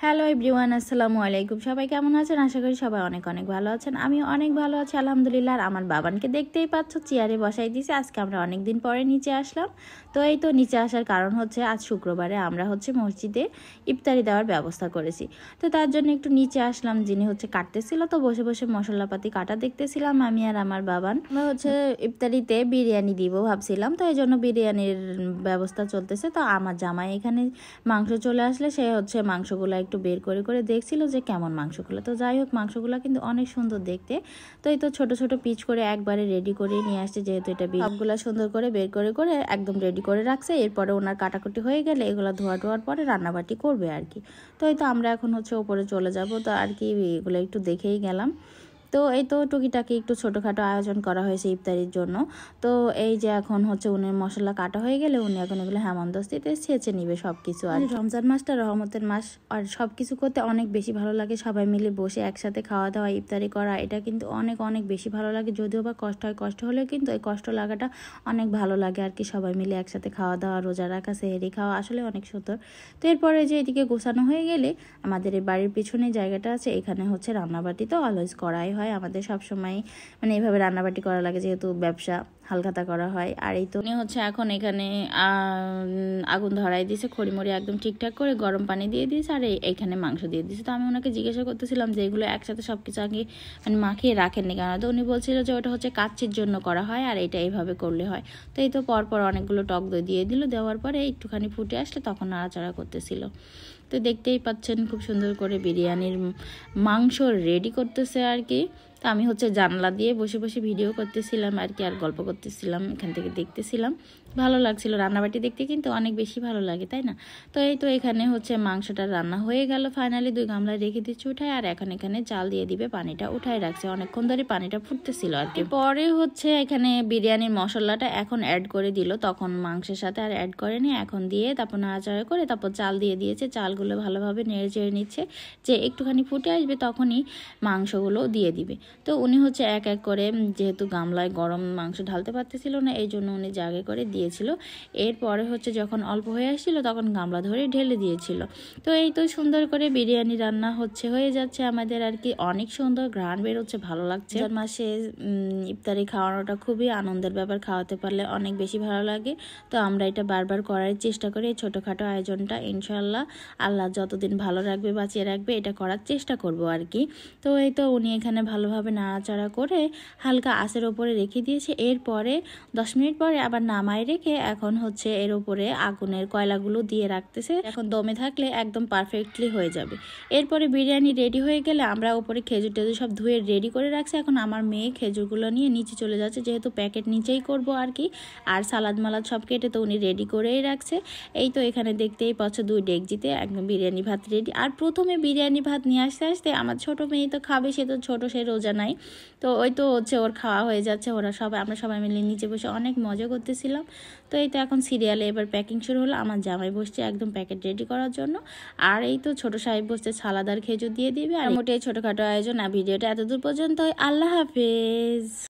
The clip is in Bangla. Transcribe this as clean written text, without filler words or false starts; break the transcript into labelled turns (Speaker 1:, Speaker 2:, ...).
Speaker 1: হ্যালো এভরিওয়ান, আসসালামু আলাইকুম। সবাই কেমন আছেন? আশা করি সবাই অনেক অনেক ভালো আছেন। আমি অনেক ভালো আছি আলহামদুলিল্লাহ। আর আমার বাবানকে দেখতেই পাচ্ছ, চেয়ারে বসাই দিয়েছি। আজকে আমরা অনেক দিন পরে নিচে আসলাম। তো এই তো নিচে আসার কারণ হচ্ছে আজ শুক্রবারে আমরা মসজিদে ইফতারি দেওয়ার ব্যবস্থা করেছি। তো তার জন্য একটু নিচে আসলাম। যিনি কাটতেছিল, তো বসে বসে মশলাপাতি কাটা দেখতেছিলাম আমি আর আমার বাবান। আমরা ইফতারিতে বিরিয়ানি দিব ভাবছিলাম, তো এই জন্য বিরিয়ানির ব্যবস্থা চলতেছে। তো আমার জামাই এখানে মাংস চলে আসলে সে মাংসগুলো একটু বের করে করে দেখছিল যে কেমন মাংসগুলো। তো যাই হোক, মাংসগুলো কিন্তু অনেক সুন্দর দেখতে। তো এই তো ছোট ছোট পিচ করে একবারে রেডি করে নিয়ে আসছে, যেহেতু এটা সবগুলা সুন্দর করে বের করে করে একদম রেডি করে রাখছে। এরপরে ওনার কাটাকুটি হয়ে গেলে এগুলো ধোয়ার পরে রান্নাবাটি করবে আর কি। তো এই তো আমরা এখন ওপরে চলে যাব। তো আর কি এগুলো একটু দেখেই গেলাম। তো এই তো টুকিটাকি একটু ছোটোখাটো আয়োজন করা হয়েছে ইফতারির জন্য। তো এই যে এখন উনি মশলা কাটা হয়ে গেলে উনি এখন এগুলো হেমন্তস্তিতে ছেঁচে নিবে সব কিছু। আর রমজান মাসটা রহমতের মাস, আর সব কিছু করতে অনেক বেশি ভালো লাগে। সবাই মিলে বসে একসাথে খাওয়া দাওয়া ইফতারি করা, এটা কিন্তু অনেক অনেক বেশি ভালো লাগে। যদিও বা কষ্ট হয়, কষ্ট হলেও কিন্তু এই কষ্ট লাগাটা অনেক ভালো লাগে আর কি। সবাই মিলে একসাথে খাওয়া দাওয়া, রোজা রাখা, সেহরি খাওয়া আসলে অনেক সুন্দর। তো এরপরে যে এদিকে গোছানো হয়ে গেলে আমাদের এই বাড়ির পিছনে জায়গাটা আছে, এখানে রান্নাবাটি তো অলওয়েজ করাই হয় আমাদের সবসময়। এইভাবে রান্নাবাটি করা লাগে, যেহেতু ব্যবসা হালখাতা করা হয়। আর এই তো এখন এখানে আগুন ধরাই দিয়েছে, খড়িমড়ি একদম ঠিকঠাক করে গরম পানি দিয়ে দিয়েছে, আর এইখানে মাংস দিয়ে দিয়েছে। তো আমি ওনাকে জিজ্ঞাসা করতেছিলাম যে এগুলো একসাথে সব কিছু আগে মাখিয়ে রাখেননি কেন। তো উনি বলছিল যে ওটা কাচ্চির জন্য করা হয়, আর এটা এইভাবে করলে হয়। তো এই তো পরপর অনেকগুলো টক দই দিয়ে দিল, দেওয়ার পরে একটুখানি ফুটে আসলে তখন নাড়াচাড়া করতেছিল। তো দেখতেই পাচ্ছেন খুব সুন্দর করে বিরিয়ানির মাংস রেডি করতেছে আর কি। তো আমি জানলা দিয়ে বসে বসে ভিডিও করতেছিলাম আর কি, আর গল্প করতেছিলাম, এখান থেকে দেখতেছিলাম। ভালো লাগছিল, রান্নাবাটি দেখতে কিন্তু অনেক বেশি ভালো লাগে, তাই না? তো এই তো এখানে মাংসটা রান্না হয়ে গেল ফাইনালি। 2 গামলায় রেখে দিচ্ছি উঠায়, আর এখন এখানে চাল দিয়ে দিবে। পানিটা উঠায় রাখছে, অনেকক্ষণ ধরে পানিটা ফুটতেছিল আর কি। পরে এখানে বিরিয়ানির মশলাটা এখন অ্যাড করে দিল, তখন মাংসের সাথে আর অ্যাড করেনি। এখন দিয়ে তারপর নাড়াচাড়া করে তারপর চাল দিয়ে দিয়েছে। চালগুলো ভালোভাবে নেড়ে চেড়ে নিচ্ছে, যে একটুখানি ফুটে আসবে তখনই মাংসগুলো দিয়ে দিবে। তো উনি এক এক করে, যেহেতু গামলায় গরম মাংস ঢালতে পারতেছিল না, এই জন্য উনি জাগে করে দিয়েছিল। এরপরে যখন অল্প হয়ে আসছিল তখন গামলা ধরে ঢেলে দিয়েছিল। তো এই তো সুন্দর করে বিরিয়ানি রান্না হয়ে যাচ্ছে আমাদের আর কি। অনেক সুন্দর ঘ্রাণ বেরোচ্ছে, ভালো লাগছে। মাসে ইফতারি খাওয়ানোটা খুবই আনন্দের ব্যাপার, খাওয়াতে পারলে অনেক বেশি ভালো লাগে। তো আমরা এটা বারবার করার চেষ্টা করি, এই ছোটোখাটো আয়োজনটা। ইনশাল্লাহ আল্লাহ যতদিন ভালো রাখবে, বাঁচিয়ে রাখবে, এটা করার চেষ্টা করব আর কি। তো এই তো উনি এখানে ভালোভাবে নাড়াচাড়া করে হালকা আঁচের ওপরে রেখে দিয়েছে। এরপরে 10 মিনিট পরে আবার নামায় রেখে এখন এর ওপরে আগুনের কয়লাগুলো দিয়ে রাখতেছে। এখন দমে থাকলে একদম পারফেক্টলি হয়ে যাবে। এরপরে বিরিয়ানি রেডি হয়ে গেলে আমরা ওপরে খেজুর টেজুর সব ধুয়ে রেডি করে রাখছি। এখন আমার মেয়ে খেজুরগুলো নিয়ে নিচে চলে যাচ্ছে, যেহেতু প্যাকেট নিচেই করব আর কি। আর সালাদ মালাদ সব কেটে তো উনি রেডি করেই রাখছে। এই তো এখানে দেখতেই পাচ্ছ 2 ডেকচিতে একদম বিরিয়ানি ভাত রেডি। আর প্রথমে বিরিয়ানি ভাত নিয়ে আসতে আসতে আমার ছোট মেয়ে তো খাবে, সে তো ছোট, সে রোজা নাই। তো ওই তো ওর খাওয়া হয়ে যাচ্ছে। আমরা সবাই মিলে নিচে বসে অনেক মজা করতেছিলাম। তো এই তো এখন সিরিয়ালে এবার প্যাকিং শুরু হলো। আমার জামাই বসছে একদম প্যাকেট রেডি করার জন্য, আর এই তো ছোট সাহেব বসছে সালাদ আর খেজুর দিয়ে দিবে। আর মোটেই ছোটখাটো আয়োজন। আর ভিডিওটা এতদূর পর্যন্ত। আল্লাহ হাফেজ।